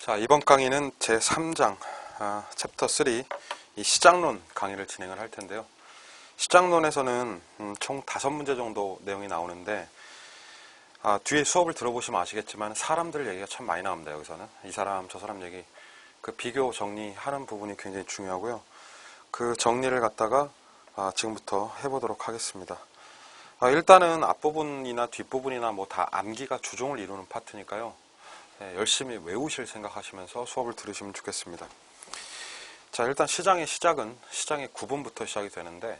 자, 이번 강의는 제3장 챕터 3 이 시장론 강의를 진행을 할 텐데요. 시장론에서는 총 5문제 정도 내용이 나오는데 뒤에 수업을 들어보시면 아시겠지만 사람들 얘기가 참 많이 나옵니다. 여기서는 이 사람 저 사람 얘기, 그 비교 정리하는 부분이 굉장히 중요하고요. 그 정리를 갖다가 지금부터 해보도록 하겠습니다. 일단은 앞부분이나 뒷부분이나 뭐 다 암기가 주종을 이루는 파트니까요. 열심히 외우실 생각하시면서 수업을 들으시면 좋겠습니다. 자, 일단 시장의 시작은 시장의 구분부터 시작이 되는데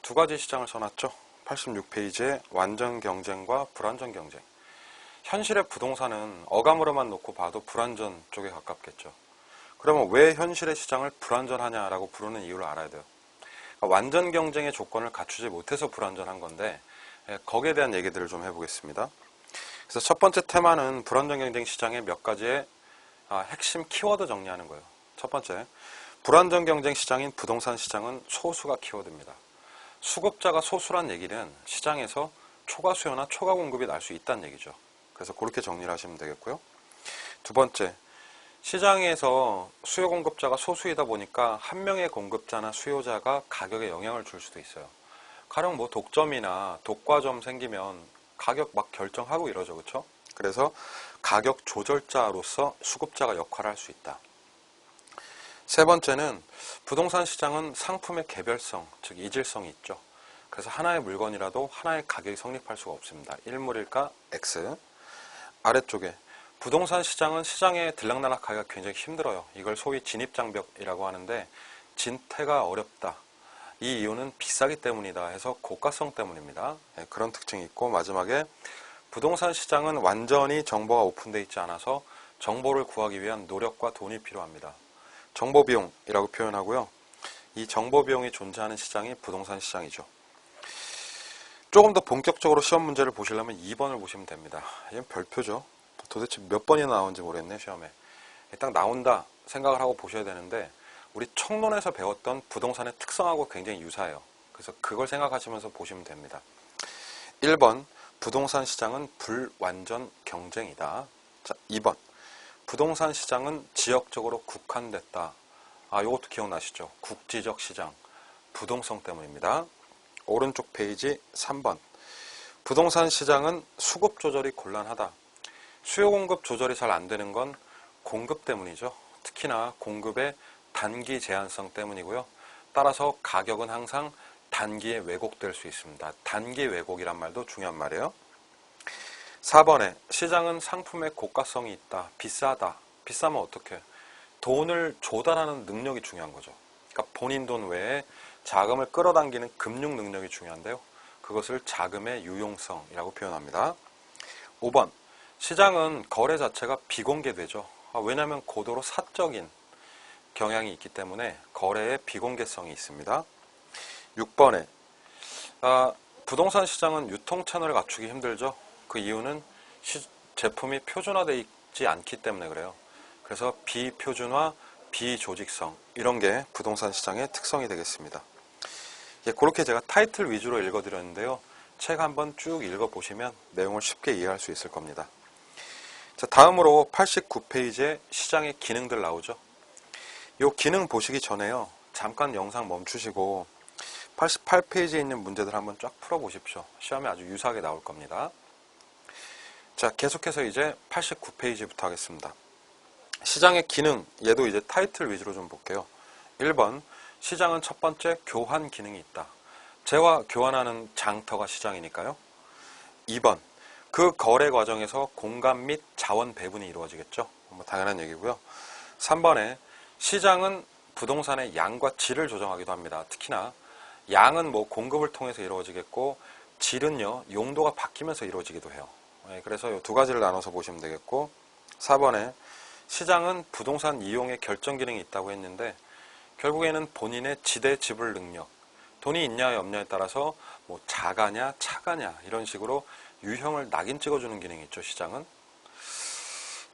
두 가지 시장을 써놨죠. 86페이지에 완전 경쟁과 불완전 경쟁. 현실의 부동산은 어감으로만 놓고 봐도 불완전 쪽에 가깝겠죠. 그러면 왜 현실의 시장을 불완전하냐라고 부르는 이유를 알아야 돼요. 그러니까 완전 경쟁의 조건을 갖추지 못해서 불완전한 건데 거기에 대한 얘기들을 좀 해보겠습니다. 그래서 첫 번째 테마는 불완전 경쟁 시장의 몇 가지의 핵심 키워드 정리하는 거예요. 첫 번째, 불완전 경쟁 시장인 부동산 시장은 소수가 키워드입니다. 수급자가 소수란 얘기는 시장에서 초과 수요나 초과 공급이 날 수 있다는 얘기죠. 그래서 그렇게 정리를 하시면 되겠고요. 두 번째, 시장에서 수요 공급자가 소수이다 보니까 한 명의 공급자나 수요자가 가격에 영향을 줄 수도 있어요. 가령 뭐 독점이나 독과점 생기면 가격 막 결정하고 이러죠. 그렇죠? 그래서 가격 조절자로서 수급자가 역할을 할 수 있다. 세 번째는 부동산 시장은 상품의 개별성, 즉 이질성이 있죠. 그래서 하나의 물건이라도 하나의 가격이 성립할 수가 없습니다. 일물일가 X. 아래쪽에 부동산 시장은 시장에 들락날락하기가 굉장히 힘들어요. 이걸 소위 진입장벽이라고 하는데 진퇴가 어렵다. 이 이유는 비싸기 때문이다 해서 고가성 때문입니다. 그런 특징이 있고, 마지막에 부동산 시장은 완전히 정보가 오픈되어 있지 않아서 정보를 구하기 위한 노력과 돈이 필요합니다. 정보비용이라고 표현하고요. 이 정보비용이 존재하는 시장이 부동산 시장이죠. 조금 더 본격적으로 시험 문제를 보시려면 2번을 보시면 됩니다. 이건 별표죠. 도대체 몇 번이나 나오는지 모르겠네, 시험에. 딱 나온다 생각을 하고 보셔야 되는데 우리 총론에서 배웠던 부동산의 특성하고 굉장히 유사해요. 그래서 그걸 생각하시면서 보시면 됩니다. 1번, 부동산 시장은 불완전 경쟁이다. 자, 2번, 부동산 시장은 지역적으로 국한됐다. 이것도 기억나시죠? 국지적 시장, 부동성 때문입니다. 오른쪽 페이지 3번, 부동산 시장은 수급 조절이 곤란하다. 수요 공급 조절이 잘 안 되는 건 공급 때문이죠. 특히나 공급의 단기 제한성 때문이고요. 따라서 가격은 항상 단기에 왜곡될 수 있습니다. 단기 왜곡이란 말도 중요한 말이에요. 4번에 시장은 상품의 고가성이 있다. 비싸다. 비싸면 어떡해? 돈을 조달하는 능력이 중요한 거죠. 그러니까 본인 돈 외에 자금을 끌어당기는 금융 능력이 중요한데요. 그것을 자금의 유용성이라고 표현합니다. 5번, 시장은 거래 자체가 비공개되죠. 왜냐하면 고도로 사적인 경향이 있기 때문에 거래의 비공개성이 있습니다. 6번에 부동산 시장은 유통 채널을 갖추기 힘들죠. 그 이유는 제품이 표준화되어 있지 않기 때문에 그래요. 그래서 비표준화, 비조직성 이런 게 부동산 시장의 특성이 되겠습니다. 그렇게 제가 타이틀 위주로 읽어드렸는데요. 책 한번 쭉 읽어보시면 내용을 쉽게 이해할 수 있을 겁니다. 자, 다음으로 89페이지에 시장의 기능들 나오죠. 이 기능 보시기 전에요. 잠깐 영상 멈추시고 88페이지에 있는 문제들 한번 쫙 풀어보십시오. 시험에 아주 유사하게 나올 겁니다. 자, 계속해서 이제 89페이지부터 하겠습니다. 시장의 기능, 얘도 이제 타이틀 위주로 좀 볼게요. 1번, 시장은 첫 번째 교환 기능이 있다. 재화 교환하는 장터가 시장이니까요. 2번, 그 거래 과정에서 공간 및 자원 배분이 이루어지겠죠. 뭐 당연한 얘기고요. 3번에 시장은 부동산의 양과 질을 조정하기도 합니다. 특히나 양은 뭐 공급을 통해서 이루어지겠고 질은요 용도가 바뀌면서 이루어지기도 해요. 그래서 이 두 가지를 나눠서 보시면 되겠고, 4번에 시장은 부동산 이용의 결정 기능이 있다고 했는데 결국에는 본인의 지대 지불 능력, 돈이 있냐 없냐에 따라서 뭐 자가냐 차가냐 이런 식으로 유형을 낙인 찍어주는 기능이 있죠. 시장은.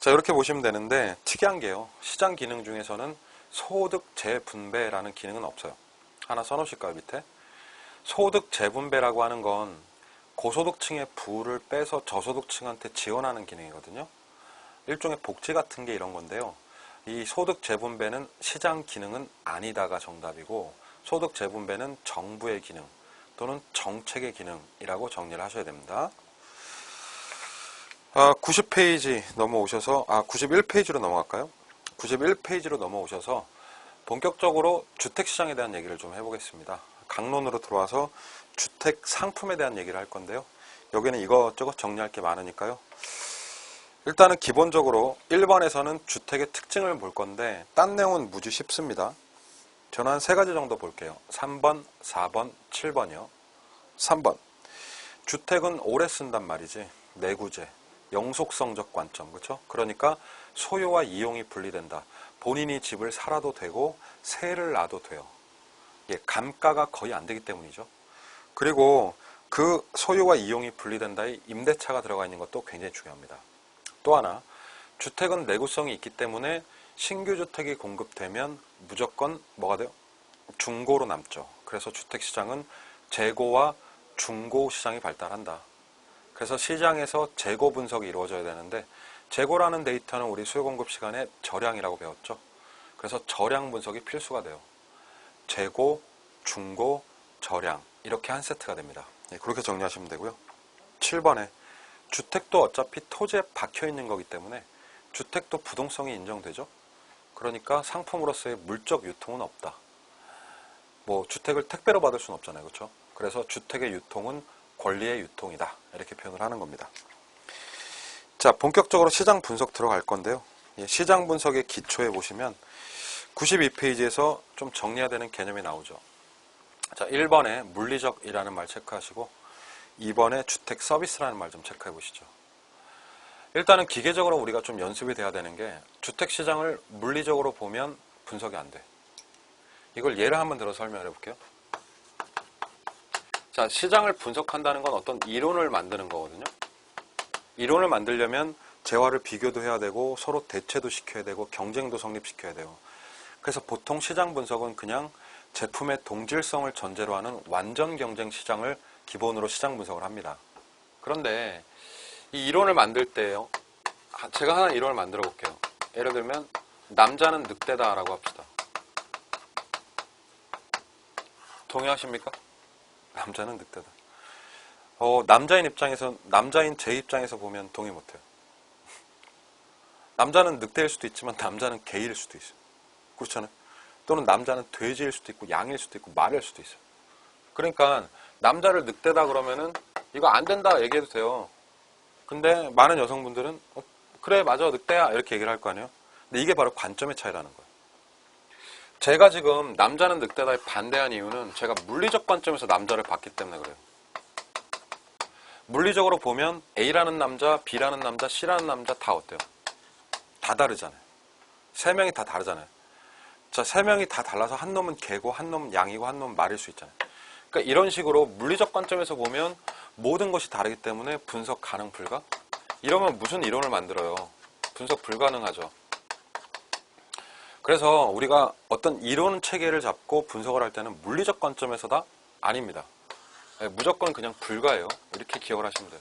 자, 이렇게 보시면 되는데 특이한 게요. 시장 기능 중에서는 소득 재분배라는 기능은 없어요. 하나 써놓으실까요? 밑에. 소득 재분배라고 하는 건 고소득층의 부를 빼서 저소득층한테 지원하는 기능이거든요. 일종의 복지 같은 게 이런 건데요. 이 소득 재분배는 시장 기능은 아니다가 정답이고, 소득 재분배는 정부의 기능 또는 정책의 기능이라고 정리를 하셔야 됩니다. 90페이지 넘어오셔서 91페이지로 넘어갈까요? 91페이지로 넘어오셔서 본격적으로 주택시장에 대한 얘기를 좀 해보겠습니다. 강론으로 들어와서 주택 상품에 대한 얘기를 할 건데요. 여기는 이것저것 정리할 게 많으니까요. 일단은 기본적으로 1번에서는 주택의 특징을 볼 건데 딴 내용은 무지 쉽습니다. 저는 한 3가지 정도 볼게요. 3번, 4번, 7번이요. 3번. 주택은 오래 쓴단 말이지. 내구재, 영속성적 관점, 그렇죠? 그러니까 소유와 이용이 분리된다. 본인이 집을 살아도 되고 세를 놔도 돼요. 감가가 거의 안 되기 때문이죠. 그리고 그 소유와 이용이 분리된다의 임대차가 들어가 있는 것도 굉장히 중요합니다. 또 하나, 주택은 내구성이 있기 때문에 신규 주택이 공급되면 무조건 뭐가 돼요? 중고로 남죠. 그래서 주택시장은 재고와 중고 시장이 발달한다. 그래서 시장에서 재고 분석이 이루어져야 되는데 재고라는 데이터는 우리 수요 공급 시간에 절량이라고 배웠죠. 그래서 절량 분석이 필수가 돼요. 재고, 중고, 절량 이렇게 한 세트가 됩니다. 그렇게 정리하시면 되고요. 7번에 주택도 어차피 토지에 박혀 있는 거기 때문에 주택도 부동성이 인정되죠. 그러니까 상품으로서의 물적 유통은 없다. 뭐 주택을 택배로 받을 수는 없잖아요. 그렇죠? 그래서 주택의 유통은 권리의 유통이다. 이렇게 표현을 하는 겁니다. 자, 본격적으로 시장 분석 들어갈 건데요. 시장 분석의 기초에 보시면 92페이지에서 좀 정리해야 되는 개념이 나오죠. 자, 1번에 물리적이라는 말 체크하시고 2번에 주택 서비스라는 말 좀 체크해 보시죠. 일단은 기계적으로 우리가 좀 연습이 돼야 되는 게 주택시장을 물리적으로 보면 분석이 안 돼. 이걸 예를 한번 들어 설명해 볼게요. 자, 시장을 분석한다는 건 어떤 이론을 만드는 거거든요. 이론을 만들려면 재화를 비교도 해야 되고 서로 대체도 시켜야 되고 경쟁도 성립시켜야 돼요. 그래서 보통 시장 분석은 그냥 제품의 동질성을 전제로 하는 완전 경쟁 시장을 기본으로 시장 분석을 합니다. 그런데 이 이론을 만들 때요. 제가 하나 이론을 만들어 볼게요. 예를 들면 남자는 늑대다 라고 합시다. 동의하십니까? 남자는 늑대다. 남자인 제 입장에서 보면 동의 못해요. 남자는 늑대일 수도 있지만 남자는 개일 수도 있어요. 그렇잖아요. 또는 남자는 돼지일 수도 있고 양일 수도 있고 말일 수도 있어요. 그러니까 남자를 늑대다 그러면은 이거 안 된다 얘기해도 돼요. 근데 많은 여성분들은 그래 맞아 늑대야 이렇게 얘기를 할 거 아니에요. 근데 이게 바로 관점의 차이라는 거예요. 제가 지금 남자는 늑대다에 반대한 이유는 제가 물리적 관점에서 남자를 봤기 때문에 그래요. 물리적으로 보면 A라는 남자, B라는 남자, C라는 남자 다 어때요? 다 다르잖아요. 3명이 다 다르잖아요. 자, 3명이 다 달라서 한 놈은 개고 한 놈은 양이고 한 놈은 말일 수 있잖아요. 그러니까 이런 식으로 물리적 관점에서 보면 모든 것이 다르기 때문에 분석 가능 불가? 이러면 무슨 이론을 만들어요? 분석 불가능하죠. 그래서 우리가 어떤 이론 체계를 잡고 분석을 할 때는 물리적 관점에서다? 아닙니다. 무조건 그냥 불가예요. 이렇게 기억을 하시면 돼요.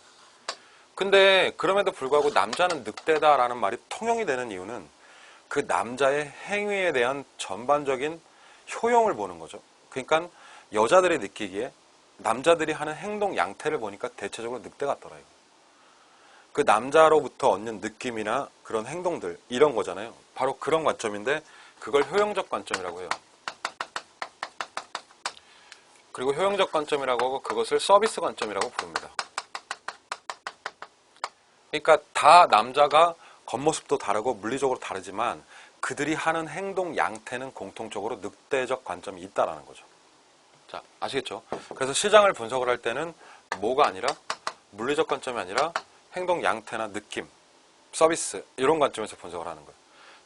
근데 그럼에도 불구하고 남자는 늑대다라는 말이 통용이 되는 이유는 그 남자의 행위에 대한 전반적인 효용을 보는 거죠. 그러니까 여자들이 느끼기에 남자들이 하는 행동 양태를 보니까 대체적으로 늑대 같더라. 이거. 그 남자로부터 얻는 느낌이나 그런 행동들 이런 거잖아요. 바로 그런 관점인데 그걸 효용적 관점이라고 해요. 그리고 효용적 관점이라고 하고 그것을 서비스 관점이라고 부릅니다. 그러니까 다 남자가 겉모습도 다르고 물리적으로 다르지만 그들이 하는 행동 양태는 공통적으로 늑대적 관점이 있다라는 거죠. 자, 아시겠죠? 그래서 시장을 분석을 할 때는 뭐가 아니라 물리적 관점이 아니라 행동 양태나 느낌, 서비스 이런 관점에서 분석을 하는 거예요.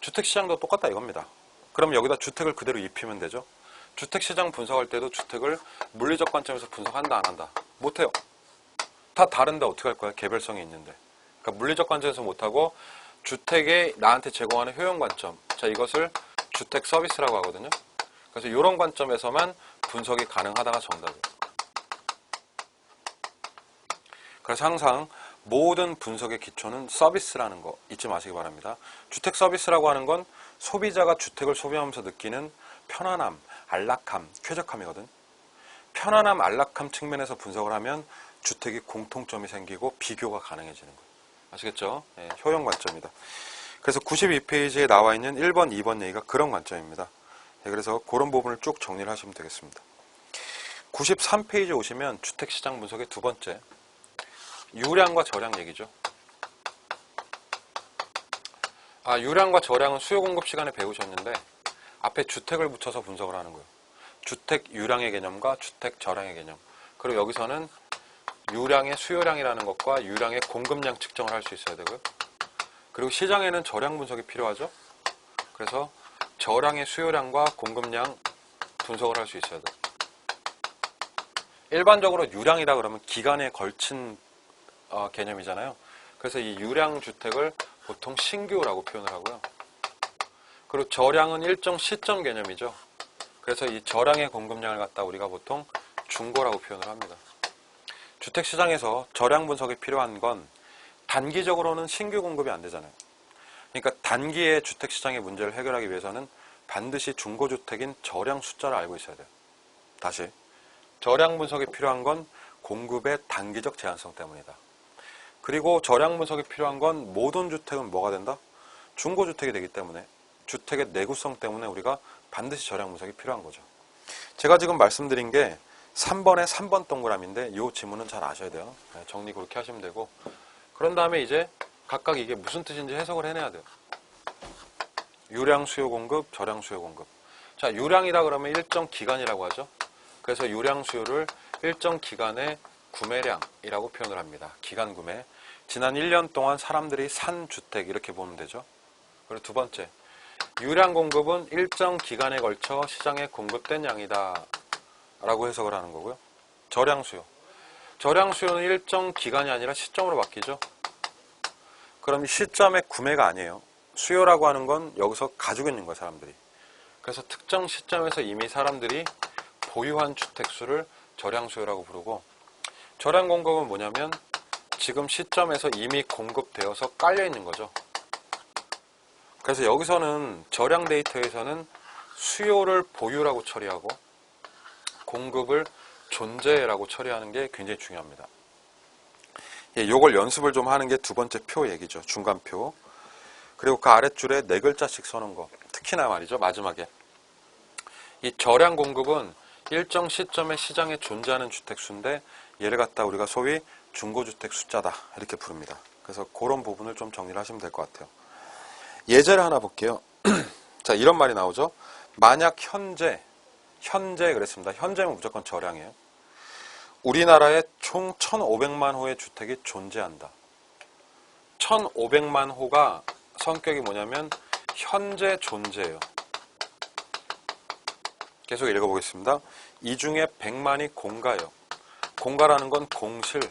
주택시장도 똑같다 이겁니다. 그럼 여기다 주택을 그대로 입히면 되죠. 주택시장 분석할 때도 주택을 물리적 관점에서 분석한다 안 한다? 못해요. 다 다른데 어떻게 할 거야? 개별성이 있는데. 그러니까 물리적 관점에서 못하고 주택에 나한테 제공하는 효용 관점. 자, 이것을 주택 서비스라고 하거든요. 그래서 이런 관점에서만 분석이 가능하다가 정답이에요. 그래서 항상 모든 분석의 기초는 서비스라는 거 잊지 마시기 바랍니다. 주택 서비스라고 하는 건 소비자가 주택을 소비하면서 느끼는 편안함, 안락함, 쾌적함이거든. 편안함, 안락함 측면에서 분석을 하면 주택이 공통점이 생기고 비교가 가능해지는 거예요. 아시겠죠? 예, 효용 관점이다. 그래서 92페이지에 나와 있는 1번, 2번 얘기가 그런 관점입니다. 예, 그래서 그런 부분을 쭉 정리를 하시면 되겠습니다. 93페이지에 오시면 주택시장 분석의 두 번째, 유량과 저량 얘기죠. 유량과 저량은 수요 공급 시간에 배우셨는데 앞에 주택을 붙여서 분석을 하는 거예요. 주택 유량의 개념과 주택 저량의 개념. 그리고 여기서는 유량의 수요량이라는 것과 유량의 공급량 측정을 할 수 있어야 되고요. 그리고 시장에는 저량 분석이 필요하죠. 그래서 저량의 수요량과 공급량 분석을 할 수 있어야 돼요. 일반적으로 유량이다 그러면 기간에 걸친 개념이잖아요. 그래서 이 유량 주택을 보통 신규라고 표현을 하고요. 그리고 저량은 일정 시점 개념이죠. 그래서 이 저량의 공급량을 갖다 우리가 보통 중고라고 표현을 합니다. 주택시장에서 저량 분석이 필요한 건 단기적으로는 신규 공급이 안 되잖아요. 그러니까 단기의 주택시장의 문제를 해결하기 위해서는 반드시 중고주택인 저량 숫자를 알고 있어야 돼요. 다시, 저량 분석이 필요한 건 공급의 단기적 제한성 때문이다. 그리고 저량 분석이 필요한 건 모든 주택은 뭐가 된다? 중고주택이 되기 때문에 주택의 내구성 때문에 우리가 반드시 저량 분석이 필요한 거죠. 제가 지금 말씀드린 게 3번의 3번 동그라미인데 이 지문은 잘 아셔야 돼요. 정리 그렇게 하시면 되고, 그런 다음에 이제 각각 이게 무슨 뜻인지 해석을 해내야 돼요. 유량 수요 공급, 저량 수요 공급. 자, 유량이다 그러면 일정 기간이라고 하죠. 그래서 유량 수요를 일정 기간의 구매량이라고 표현을 합니다. 기간 구매. 지난 1년 동안 사람들이 산 주택 이렇게 보면 되죠. 그리고 두 번째, 유량 공급은 일정 기간에 걸쳐 시장에 공급된 양이다 라고 해석을 하는 거고요. 저량 수요. 저량 수요는 일정 기간이 아니라 시점으로 바뀌죠. 그럼 이 시점의 구매가 아니에요. 수요라고 하는 건 여기서 가지고 있는 거예요, 사람들이. 그래서 특정 시점에서 이미 사람들이 보유한 주택수를 저량 수요라고 부르고, 저량 공급은 뭐냐면 지금 시점에서 이미 공급되어서 깔려 있는 거죠. 그래서 여기서는 저량 데이터에서는 수요를 보유라고 처리하고 공급을 존재라고 처리하는 게 굉장히 중요합니다. 이걸 연습을 좀 하는 게 두 번째 표 얘기죠. 중간표. 그리고 그 아랫줄에 4글자씩 써놓은 거. 특히나 말이죠. 마지막에. 이 저량 공급은 일정 시점에 시장에 존재하는 주택수인데 얘를 갖다 우리가 소위 중고주택 숫자다 이렇게 부릅니다. 그래서 그런 부분을 좀 정리를 하시면 될 것 같아요. 예제를 하나 볼게요. 자, 이런 말이 나오죠. 만약 현재 그랬습니다. 현재면 무조건 저량이에요. 우리나라에 총 1,500만 호의 주택이 존재한다. 1,500만 호가 성격이 뭐냐면 현재 존재예요. 계속 읽어보겠습니다. 이 중에 100만이 공가예요. 공가라는 건 공실.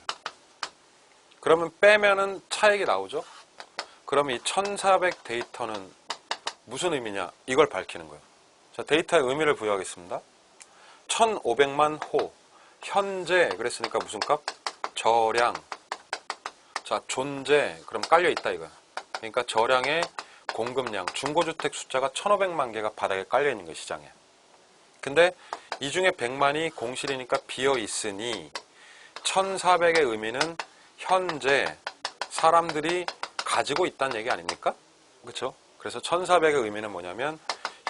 그러면 빼면은 차액이 나오죠. 그럼 이 1400 데이터는 무슨 의미냐? 이걸 밝히는 거예요. 자, 데이터의 의미를 부여하겠습니다. 1,500만 호. 현재 그랬으니까 무슨 값? 저량. 자, 존재. 그럼 깔려 있다 이거야. 그러니까 저량의 공급량. 중고주택 숫자가 1,500만 개가 바닥에 깔려 있는 거예요, 시장에. 근데 이 중에 100만이 공실이니까 비어 있으니 1,400의 의미는 현재 사람들이 가지고 있다는 얘기 아닙니까? 그렇죠? 그래서 1,400의 의미는 뭐냐면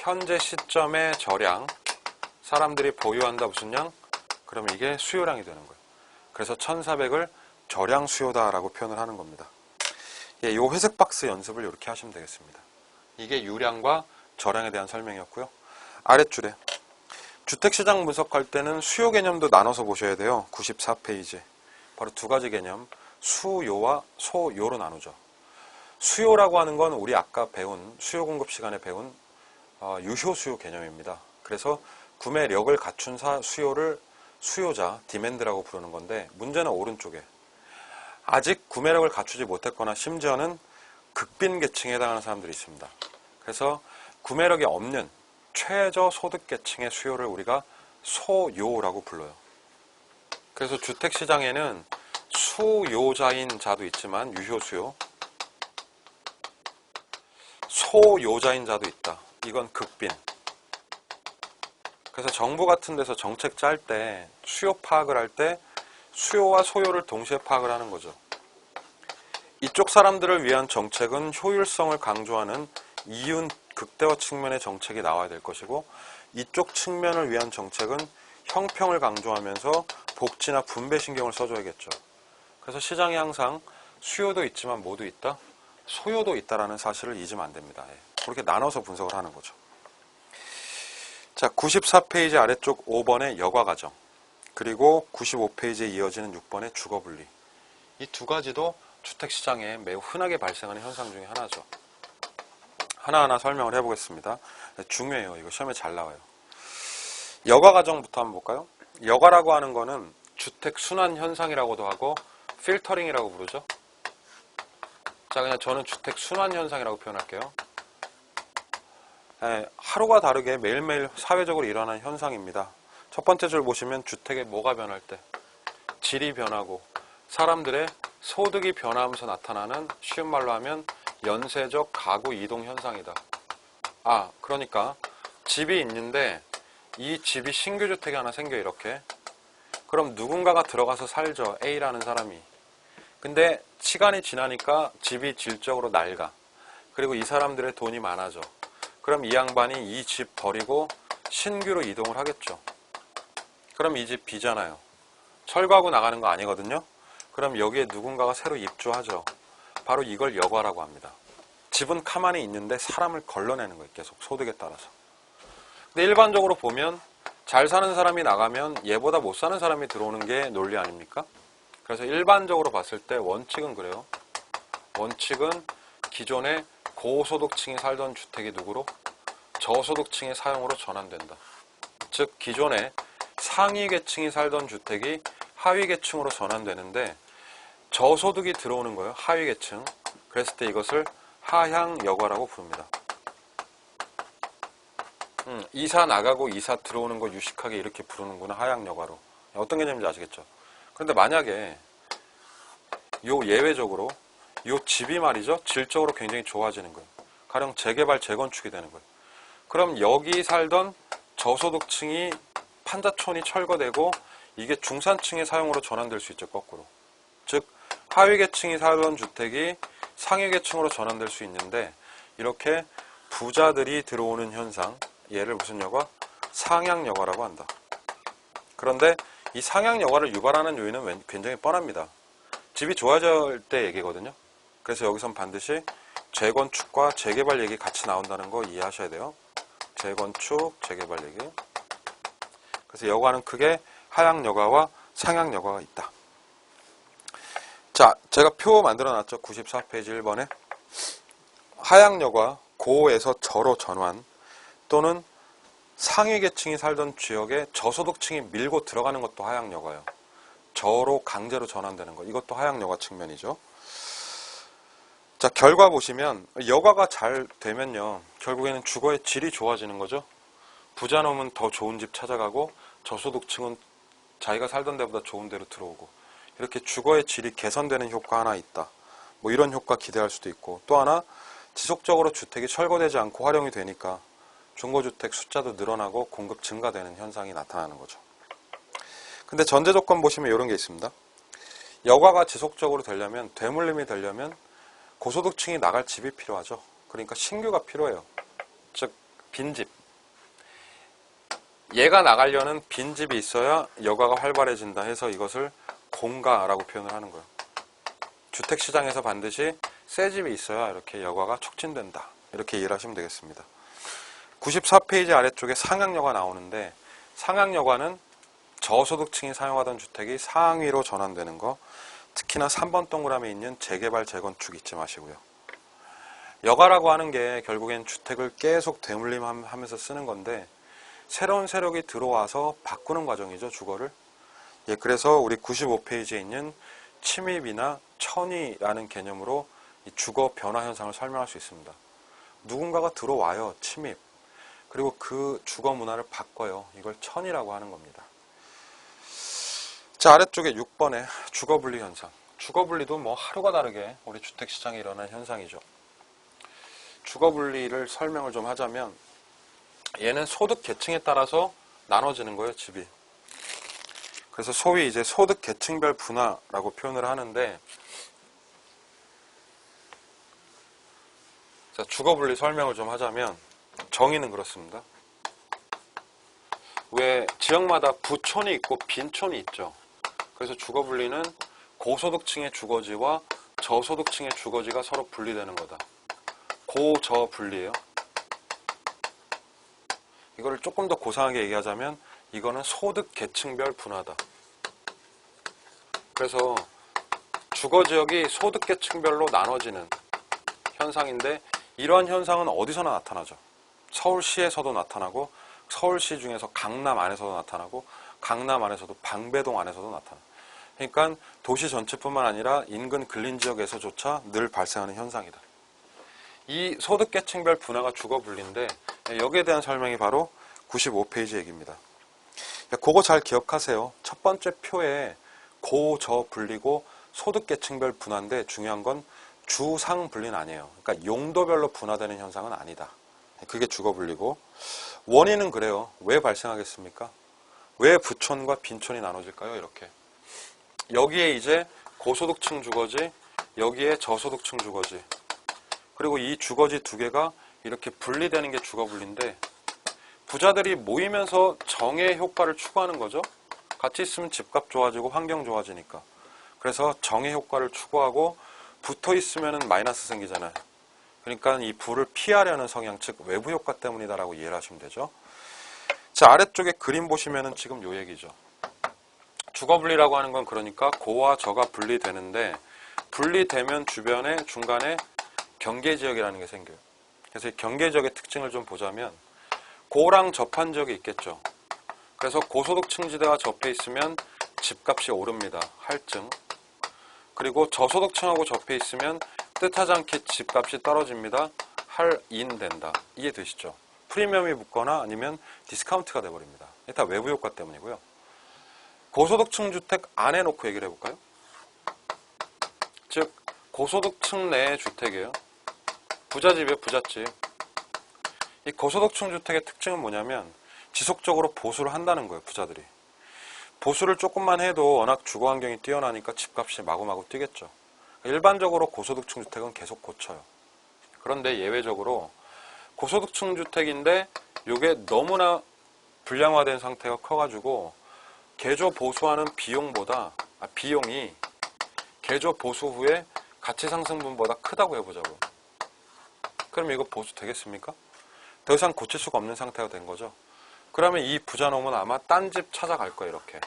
현재 시점의 저량, 사람들이 보유한다 무슨 양? 그러면 이게 수요량이 되는 거예요. 그래서 1,400을 저량 수요다라고 표현을 하는 겁니다. 이 회색 박스 연습을 이렇게 하시면 되겠습니다. 이게 유량과 저량에 대한 설명이었고요. 아랫줄에 주택시장 분석할 때는 수요 개념도 나눠서 보셔야 돼요. 94페이지. 바로 두 가지 개념, 수요와 소요로 나누죠. 수요라고 하는 건 우리 아까 배운 수요 공급 시간에 배운 유효 수요 개념입니다. 그래서 구매력을 갖춘 수요를 수요자, 디맨드라고 부르는 건데 문제는 오른쪽에 아직 구매력을 갖추지 못했거나 심지어는 극빈 계층에 해당하는 사람들이 있습니다. 그래서 구매력이 없는 최저 소득 계층의 수요를 우리가 소요라고 불러요. 그래서 주택시장에는 수요자인 자도 있지만 유효수요. 소요자인 자도 있다. 이건 극빈. 그래서 정부 같은 데서 정책 짤 때 수요 파악을 할 때 수요와 소요를 동시에 파악을 하는 거죠. 이쪽 사람들을 위한 정책은 효율성을 강조하는 이윤 극대화 측면의 정책이 나와야 될 것이고, 이쪽 측면을 위한 정책은 형평을 강조하면서 복지나 분배 신경을 써줘야겠죠. 그래서 시장에 항상 수요도 있지만 뭐도 있다? 소요도 있다라는 사실을 잊으면 안 됩니다. 그렇게 나눠서 분석을 하는 거죠. 자, 94페이지 아래쪽 5번의 여과과정, 그리고 95페이지에 이어지는 6번의 주거분리. 이 두 가지도 주택시장에 매우 흔하게 발생하는 현상 중에 하나죠. 하나하나 설명을 해보겠습니다. 중요해요. 이거 시험에 잘 나와요. 여과과정부터 한번 볼까요? 여과라고 하는 거는 주택 순환 현상이라고도 하고 필터링이라고 부르죠. 자, 그냥 저는 주택 순환 현상이라고 표현할게요. 하루가 다르게 매일매일 사회적으로 일어나는 현상입니다. 첫 번째 줄 보시면 주택의 뭐가 변할 때? 질이 변하고 사람들의 소득이 변하면서 나타나는, 쉬운 말로 하면 연쇄적 가구 이동 현상이다. 그러니까 집이 있는데 이 집이 신규 주택이 하나 생겨 이렇게. 그럼 누군가가 들어가서 살죠. A라는 사람이. 근데 시간이 지나니까 집이 질적으로 낡아. 그리고 이 사람들의 돈이 많아져. 그럼 이 양반이 이 집 버리고 신규로 이동을 하겠죠. 그럼 이 집 비잖아요. 철거하고 나가는 거 아니거든요. 그럼 여기에 누군가가 새로 입주하죠. 바로 이걸 여과라고 합니다. 집은 가만히 있는데 사람을 걸러내는 거예요. 계속 소득에 따라서. 근데 일반적으로 보면 잘 사는 사람이 나가면 얘보다 못 사는 사람이 들어오는 게 논리 아닙니까? 그래서 일반적으로 봤을 때 원칙은 그래요. 원칙은 기존에 고소득층이 살던 주택이 누구로? 저소득층의 사용으로 전환된다. 즉 기존에 상위 계층이 살던 주택이 하위 계층으로 전환되는데 저소득이 들어오는 거예요. 하위 계층. 그랬을 때 이것을 하향 여과라고 부릅니다. 이사 나가고 이사 들어오는 거 유식하게 이렇게 부르는구나. 하향 여과로. 어떤 개념인지 아시겠죠? 그런데 만약에 요 예외적으로 요 집이 말이죠. 질적으로 굉장히 좋아지는 거예요. 가령 재개발, 재건축이 되는 거예요. 그럼 여기 살던 저소득층이 판자촌이 철거되고 이게 중산층의 사용으로 전환될 수 있죠. 거꾸로. 즉 하위 계층이 살던 주택이 상위 계층으로 전환될 수 있는데 이렇게 부자들이 들어오는 현상, 얘를 무슨 여과? 상향 여과라고 한다. 그런데 이 상향 여과를 유발하는 요인은 굉장히 뻔합니다. 집이 좋아질 때 얘기거든요. 그래서 여기선 반드시 재건축과 재개발 얘기 같이 나온다는 거 이해하셔야 돼요. 재건축, 재개발 얘기. 그래서 여과는 크게 하향 여과와 상향 여과가 있다. 자, 제가 표 만들어 놨죠. 94페이지 1번에. 하향 여과, 고에서 저로 전환, 또는 상위 계층이 살던 지역에 저소득층이 밀고 들어가는 것도 하향 여과예요. 저로 강제로 전환되는 거. 이것도 하향 여과 측면이죠. 자, 결과 보시면 여과가 잘 되면요. 결국에는 주거의 질이 좋아지는 거죠. 부자놈은 더 좋은 집 찾아가고 저소득층은 자기가 살던 데보다 좋은 데로 들어오고 이렇게 주거의 질이 개선되는 효과 하나 있다. 뭐 이런 효과 기대할 수도 있고 또 하나 지속적으로 주택이 철거되지 않고 활용이 되니까 중고주택 숫자도 늘어나고 공급 증가되는 현상이 나타나는 거죠. 근데 전제 조건 보시면 이런 게 있습니다. 여과가 지속적으로 되려면 되물림이 되려면 고소득층이 나갈 집이 필요하죠. 그러니까 신규가 필요해요. 즉 빈집. 얘가 나가려는 빈집이 있어야 여과가 활발해진다 해서 이것을 공가라고 표현을 하는 거예요. 주택시장에서 반드시 새 집이 있어야 이렇게 여과가 촉진된다. 이렇게 이해를 하시면 되겠습니다. 94페이지 아래쪽에 상향여과 나오는데 상향여과는 저소득층이 사용하던 주택이 상위로 전환되는 거, 특히나 3번 동그라미에 있는 재개발, 재건축 잊지 마시고요. 여과라고 하는 게 결국엔 주택을 계속 되물림하면서 쓰는 건데 새로운 세력이 들어와서 바꾸는 과정이죠. 주거를. 그래서 우리 95페이지에 있는 침입이나 천위라는 개념으로 이 주거 변화 현상을 설명할 수 있습니다. 누군가가 들어와요. 침입. 그리고 그 주거 문화를 바꿔요. 이걸 천위라고 하는 겁니다. 자, 아래쪽에 6번에 주거분리 현상. 주거분리도 뭐 하루가 다르게 우리 주택시장에 일어난 현상이죠. 주거분리를 설명을 좀 하자면 얘는 소득 계층에 따라서 나눠지는 거예요, 집이. 그래서 소위 이제 소득 계층별 분화라고 표현을 하는데, 자, 주거분리 설명을 좀 하자면 정의는 그렇습니다. 왜 지역마다 부촌이 있고 빈촌이 있죠. 그래서 주거분리는 고소득층의 주거지와 저소득층의 주거지가 서로 분리되는 거다. 고저 분리예요. 이거를 조금 더 고상하게 얘기하자면 이거는 소득 계층별 분화다. 그래서 주거지역이 소득 계층별로 나눠지는 현상인데, 이러한 현상은 어디서나 나타나죠. 서울시에서도 나타나고, 서울시 중에서 강남 안에서도 나타나고, 강남 안에서도 방배동 안에서도 나타나. 그러니까 도시 전체뿐만 아니라 인근 근린지역에서조차 늘 발생하는 현상이다. 이 소득계층별 분화가 주거분리인데, 여기에 대한 설명이 바로 95페이지 얘기입니다. 그거 잘 기억하세요. 첫 번째 표에 고, 저 분리고 소득계층별 분화인데, 중요한 건 주상 분리는 아니에요. 그러니까 용도별로 분화되는 현상은 아니다. 그게 주거분리고, 원인은 그래요. 왜 발생하겠습니까? 왜 부촌과 빈촌이 나눠질까요? 이렇게. 여기에 이제 고소득층 주거지, 여기에 저소득층 주거지, 그리고 이 주거지 두 개가 이렇게 분리되는 게 주거분리인데, 부자들이 모이면서 정의 효과를 추구하는 거죠. 같이 있으면 집값 좋아지고 환경 좋아지니까. 그래서 정의 효과를 추구하고, 붙어 있으면 마이너스 생기잖아요. 그러니까 이 부를 피하려는 성향, 즉 외부 효과 때문이다라고 이해를 하시면 되죠. 자, 아래쪽에 그림 보시면은 지금 요 얘기죠. 주거분리라고 하는 건 그러니까 고와 저가 분리되는데, 분리되면 주변에 중간에 경계지역이라는 게 생겨요. 그래서 이 경계지역의 특징을 좀 보자면, 고랑 접한 지역이 있겠죠. 그래서 고소득층 지대와 접해 있으면 집값이 오릅니다. 할증. 그리고 저소득층하고 접해 있으면 뜻하지 않게 집값이 떨어집니다. 할인된다. 이해되시죠? 프리미엄이 붙거나 아니면 디스카운트가 돼버립니다. 이게 다 외부 효과 때문이고요. 고소득층 주택 안에 놓고 얘기를 해볼까요? 즉 고소득층 내의 주택이에요. 부잣집이에요, 부잣집. 이 고소득층 주택의 특징은 뭐냐면 지속적으로 보수를 한다는 거예요, 부자들이. 보수를 조금만 해도 워낙 주거 환경이 뛰어나니까 집값이 마구마구 뛰겠죠. 일반적으로 고소득층 주택은 계속 고쳐요. 그런데 예외적으로 고소득층 주택인데 이게 너무나 불량화된 상태가 커가지고 개조 보수하는 비용이 개조 보수 후에 가치 상승분보다 크다고 해보자고요. 그럼 이거 보수 되겠습니까? 더 이상 고칠 수가 없는 상태가 된 거죠. 그러면 이 부자놈은 아마 딴 집 찾아갈 거예요, 이렇게.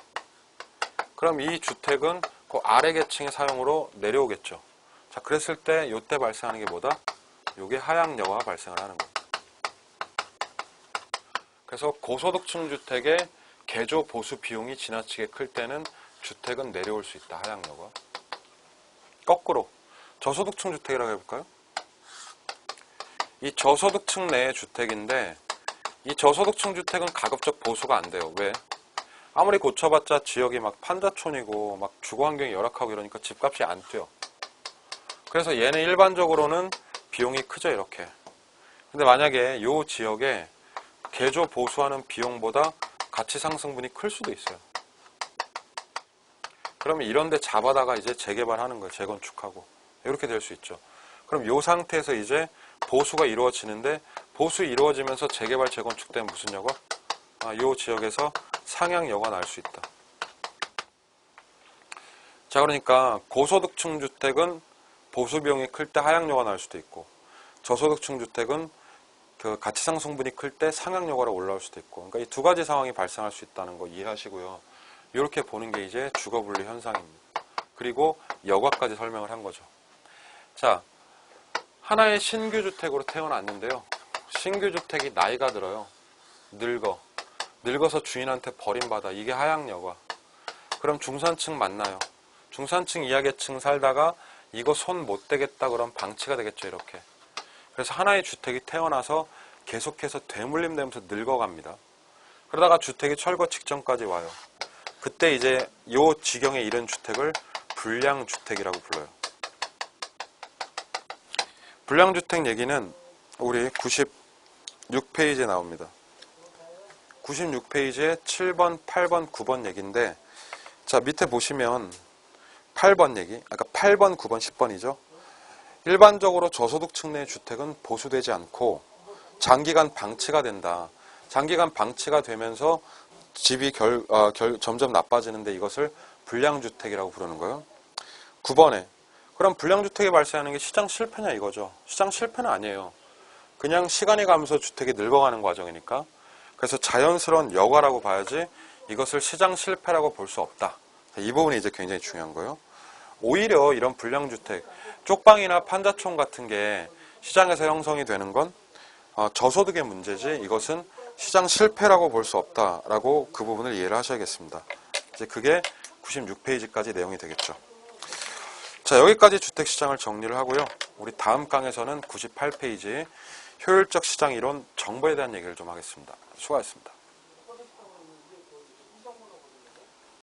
그럼 이 주택은 그 아래 계층의 사용으로 내려오겠죠. 자, 그랬을 때 이때 발생하는 게 뭐다? 이게 하향여가가 발생을 하는 거예요. 그래서 고소득층 주택의 개조 보수 비용이 지나치게 클 때는 주택은 내려올 수 있다, 하향여가. 거꾸로 저소득층 주택이라고 해볼까요? 이 저소득층 내의 주택인데, 이 저소득층 주택은 가급적 보수가 안 돼요. 왜? 아무리 고쳐봤자 지역이 막 판자촌이고 막 주거 환경이 열악하고 이러니까 집값이 안 뛰어. 그래서 얘는 일반적으로는 비용이 크죠, 이렇게. 근데 만약에 이 지역에 개조 보수하는 비용보다 가치 상승분이 클 수도 있어요. 그러면 이런 데 잡아다가 이제 재개발하는 거예요, 재건축하고. 이렇게 될 수 있죠. 그럼 이 상태에서 이제 보수가 이루어지는데, 보수 이루어지면서 재개발, 재건축 되면 무슨 여가? 이 지역에서 상향여가 날 수 있다. 자, 그러니까 고소득층 주택은 보수 비용이 클 때 하향여가 날 수도 있고, 저소득층 주택은 그 가치 상승분이 클 때 상향여가로 올라올 수도 있고, 그러니까 이 두 가지 상황이 발생할 수 있다는 거 이해하시고요. 이렇게 보는 게 이제 주거분리 현상입니다. 그리고 여가까지 설명을 한 거죠. 자, 하나의 신규 주택으로 태어났는데요. 신규 주택이 나이가 들어요. 늙어서 주인한테 버림받아. 이게 하향여가. 그럼 중산층 만나요. 중산층 이하계층 살다가 이거 손 못 대겠다 그럼 방치가 되겠죠, 이렇게. 그래서 하나의 주택이 태어나서 계속해서 되물림되면서 늙어갑니다. 그러다가 주택이 철거 직전까지 와요. 그때 이제 요 지경에 이른 주택을 불량주택이라고 불러요. 불량주택 얘기는 우리 96페이지에 나옵니다. 96페이지에 7번, 8번, 9번 얘기인데, 자, 밑에 보시면 8번 얘기, 아까 8번, 9번, 10번이죠. 일반적으로 저소득층 내 주택은 보수되지 않고 장기간 방치가 된다. 장기간 방치가 되면서 집이 점점 나빠지는데 이것을 불량주택이라고 부르는 거예요. 9번에 그럼 불량주택이 발생하는 게 시장 실패냐 이거죠. 시장 실패는 아니에요. 그냥 시간이 가면서 주택이 늙어가는 과정이니까. 그래서 자연스러운 여과라고 봐야지 이것을 시장 실패라고 볼 수 없다. 이 부분이 이제 굉장히 중요한 거예요. 오히려 이런 불량주택, 쪽방이나 판자촌 같은 게 시장에서 형성이 되는 건 저소득의 문제지 이것은 시장 실패라고 볼 수 없다라고 그 부분을 이해를 하셔야겠습니다. 이제 그게 96페이지까지 내용이 되겠죠. 자, 여기까지 주택시장을 정리를 하고요. 우리 다음 강에서는 98페이지 효율적 시장 이론 정보에 대한 얘기를 좀 하겠습니다. 수고하셨습니다.